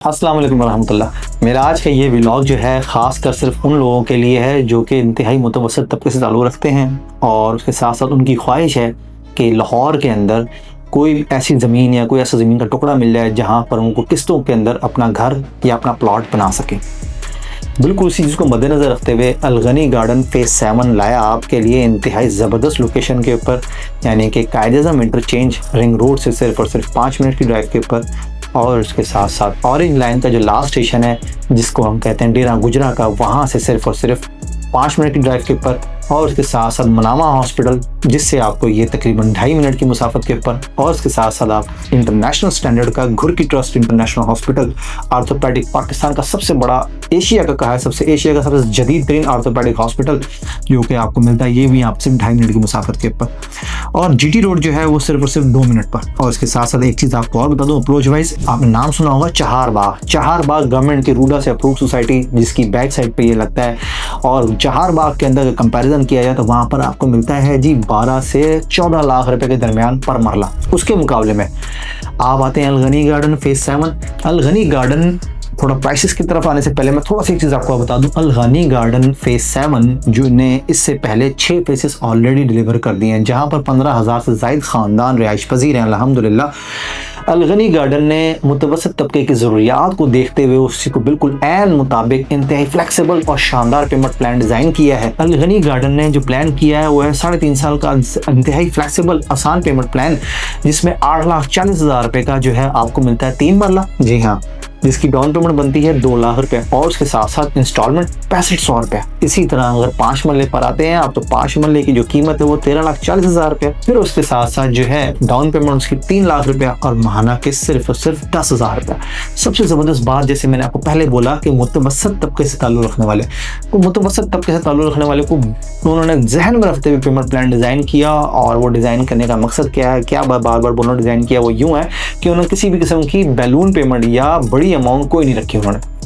अस्सलाम वालेकुम रहमतुल्लाह। मेरा आज का ये व्लॉग जो है ख़ास कर सिर्फ उन लोगों के लिए है जो कि इंतहाई मुतवस्सित तबके से ताल्लुक़ रखते हैं और उसके साथ साथ उनकी ख्वाहिश है कि लाहौर के अंदर कोई ऐसी ज़मीन या कोई ऐसा ज़मीन का टुकड़ा मिल जाए जहाँ पर उनको किस्तों के अंदर अपना घर या अपना प्लॉट बना सकें। बिल्कुल उसी चीज़ को मद्देनज़र रखते हुए अलगनी गार्डन फेज़ 7 लाया आपके लिए इंतहाई ज़बरदस्त लोकेशन के ऊपर, यानी कि कायदे-आज़म इंटरचेंज रिंग रोड से सिर्फ और सिर्फ 5 मिनट की ड्राइव के ऊपर। और उसके साथ साथ ऑरेंज लाइन का जो लास्ट स्टेशन है जिसको हम कहते हैं डेरा गुजरा का, वहाँ से सिर्फ और सिर्फ 5 मिनट की ड्राइव के ऊपर। और उसके साथ साथ मनामा हॉस्पिटल जिससे आपको ये तकरीबन 2.5 मिनट की मुसाफत के ऊपर। और उसके साथ साथ आप इंटरनेशनल स्टैंडर्ड का घुर की trust international hospital, orthopaedic, Pakistan का सबसे बड़ा, एशिया का कहा है एशिया का सबसे जदीद तरीन आर्थोपेडिक हॉस्पिटल, जो कि आपको मिलता है ये भी आपसे 2.5 मिनट की मुसाफत के ऊपर। और GT रोड जो है वो सिर्फ और सिर्फ 2 मिनट पर। और इसके साथ साथ एक चीज़ आपको और बता दूँ, अप्रोच वाइज आपने नाम सुना होगा चहारबाग गवर्नमेंट की रूडा से अप्रूव सोसाइटी जिसकी बैक साइड पे ये लगता है। और चहारबाग के अंदर कंपैरिजन किया जाए तो वहाँ पर आपको मिलता है जी 12 से 14 लाख रुपए के दरमियान पर मरला। उसके मुकाबले में आप आते हैं अलगनी गार्डन फेज़ 7। अलगनी गार्डन थोड़ा प्राइसेस की तरफ आने से पहले मैं थोड़ा सी चीज़ आपको बता दूं। अलगनी गार्डन फेज़ 7 जो ने इससे पहले 6 फेसेस ऑलरेडी डिलीवर कर दिए हैं, जहां पर 15,000 से ज़ायद ख़ानदान रिहाइश पजीर हैं अल्हम्दुलिल्लाह। अलगनी गार्डन ने मुतवस्सित तबके की ज़रूरियात को देखते हुए उसी को बिल्कुल ऐन मुताबिक इंतहाई फ्लेक्सिबल और शानदार पेमेंट प्लान डिज़ाइन किया है। अलगनी गार्डन ने जो प्लान किया है वो है 3.5 साल का इंतहाई फ्लेक्सिबल आसान पेमेंट प्लान, जिसमें 8,40,000 रुपये का जो है आपको मिलता है 3 मरला। जी हाँ, जिसकी डाउन पेमेंट बनती है 2 लाख रुपये और उसके साथ साथ इंस्टॉलमेंट 6500 रुपये। इसी तरह अगर 5 मरले पर आते हैं आप तो 5 मरले की जो कीमत है वो 13,40,000 रुपये। फिर उसके साथ साथ जो है डाउन पेमेंट उसकी 3 लाख रुपया और महाना के सिर्फ और सिर्फ 10,000 रुपये। सबसे ज़बरदस्त बात, जैसे मैंने आपको पहले बोला कि मुतवस्सित तबके से ताल्लुक़ रखने वाले को उन्होंने जहन में रखते हुए पेमेंट प्लान डिज़ाइन किया। और वो डिज़ाइन करने का मकसद क्या है, क्या बार बार बोलना डिज़ाइन किया, वो यूँ है कि उन्होंने किसी भी किस्म की बैलून पेमेंट या बड़ी अमाउंट कोई नहीं रखी उन्होंने।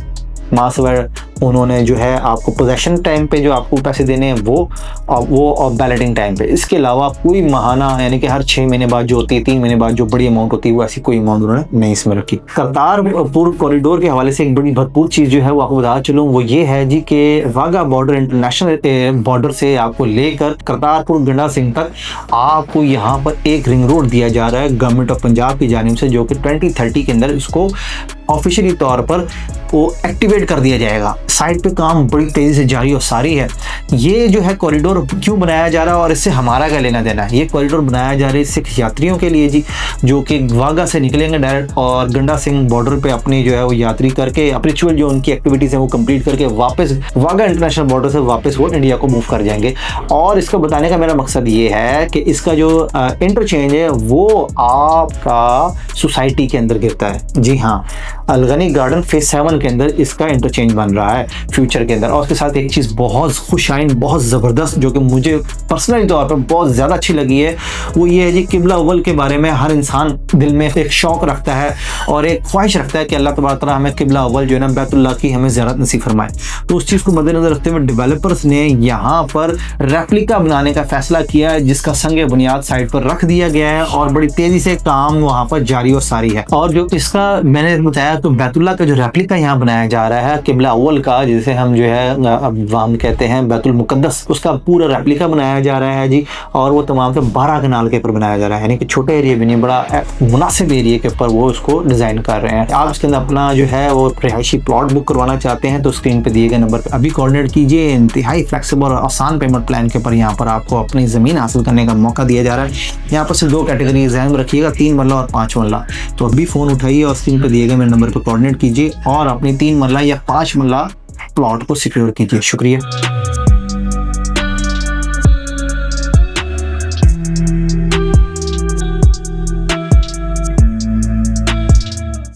मासवर उन्होंने जो है आपको पोजेशन टाइम पे जो आपको पैसे देने हैं वो और बैलेटिंग टाइम पे, इसके अलावा कोई महाना यानी कि हर 6 महीने बाद जो होती है, 3 महीने बाद जो बड़ी अमाउंट होती है, वो ऐसी कोई अमाउंट उन्होंने नहीं इसमें रखी। करतारपुर कॉरिडोर के हवाले से एक बड़ी भरपूर चीज़ जो है वो आपको बता चलूँ, वो ये है जी कि वाघा बॉर्डर इंटरनेशनल बॉर्डर से आपको लेकर करतारपुर गंडा सिंह तक आपको यहाँ पर एक रिंग रोड दिया जा रहा है गवर्नमेंट ऑफ पंजाब की जानिब से, जो कि 2030 के अंदर इसको ऑफिशियली तौर पर वो एक्टिवेट कर दिया जाएगा। साइड पे काम बड़ी तेज़ी से जारी और सारी है। ये जो है कॉरिडोर क्यों बनाया जा रहा है और इससे हमारा क्या लेना देना है? ये कॉरिडोर बनाया जा रहा है सिख यात्रियों के लिए जी, जो कि वाघा से निकलेंगे डायरेक्ट और गंडा सिंह बॉर्डर पे अपनी जो है वो यात्री करके रिचुअल जो उनकी एक्टिविटीज़ हैं वो कंप्लीट करके वापस वाघा इंटरनेशनल बॉर्डर से वापस वो इंडिया को मूव कर जाएंगे। और इसको बताने का मेरा मकसद ये है कि इसका जो इंटरचेंज है वो आपका सोसाइटी के अंदर गिरता है। जी हाँ, अलगनी गार्डन फेज़ 7 के अंदर इसका इंटरचेंज बन रहा है फ्यूचर के अंदर। और उसके साथ एक चीज़ बहुत खुशाइन, बहुत ज़बरदस्त, जो कि मुझे पर्सनली तौर पर बहुत ज़्यादा अच्छी लगी है, वो ये है जी किबला अव्वल के बारे में हर इंसान दिल में एक शौक़ रखता है और एक ख्वाहिश रखता है कि अल्लाह तबारक तआला हमें किबला अव्वल जो है ना बैतुल्लाह की हमें ज़ियारत नसीब फरमाए। तो उस चीज़ को मद्देनज़र रखते हुए डेवलपर्स ने यहाँ पर रेप्लिका बनाने का फैसला किया है, जिसका संग बुनियाद साइट पर रख दिया गया है और बड़ी तेज़ी से काम वहाँ पर जारी और सारी है। और जो इसका मैंने बताया तो बैतुल्लाह का जो रेप्लिका यहाँ बनाया जा रहा है किबला अव्वल का, जिसे हम जो है हम कहते हैं बैतुल मुकद्दस, उसका पूरा रेप्लिका बनाया जा रहा है जी। और वो तमाम से 12 कनाल के ऊपर बनाया जा रहा है, यानी कि छोटे एरिया भी नहीं, बड़ा मुनासिब एरिया के ऊपर वो उसको डिज़ाइन कर रहे हैं। आप इसके अंदर अपना जो है वो रिहायशी प्लॉट बुक करवाना चाहते हैं तो स्क्रीन पर दिए गए नंबर पर अभी कोऑर्डिनेट कीजिए। इंतहाई फ्लेक्सिबल और आसान पेमेंट प्लान के ऊपर यहाँ पर आपको अपनी ज़मीन हासिल करने का मौका दिया जा रहा है। यहाँ पर सिर्फ 2 कैटेगरी ध्यान में रखिएगा, 3 मरला और 5 मरला। तो अभी फ़ोन उठाइए और स्क्रीन पर दिए गए मेरे नंबर पर कोऑर्डिनेट कीजिए और अपनी 3 मरला या 5 मरला प्लॉट को सिक्योर कीजिए। शुक्रिया।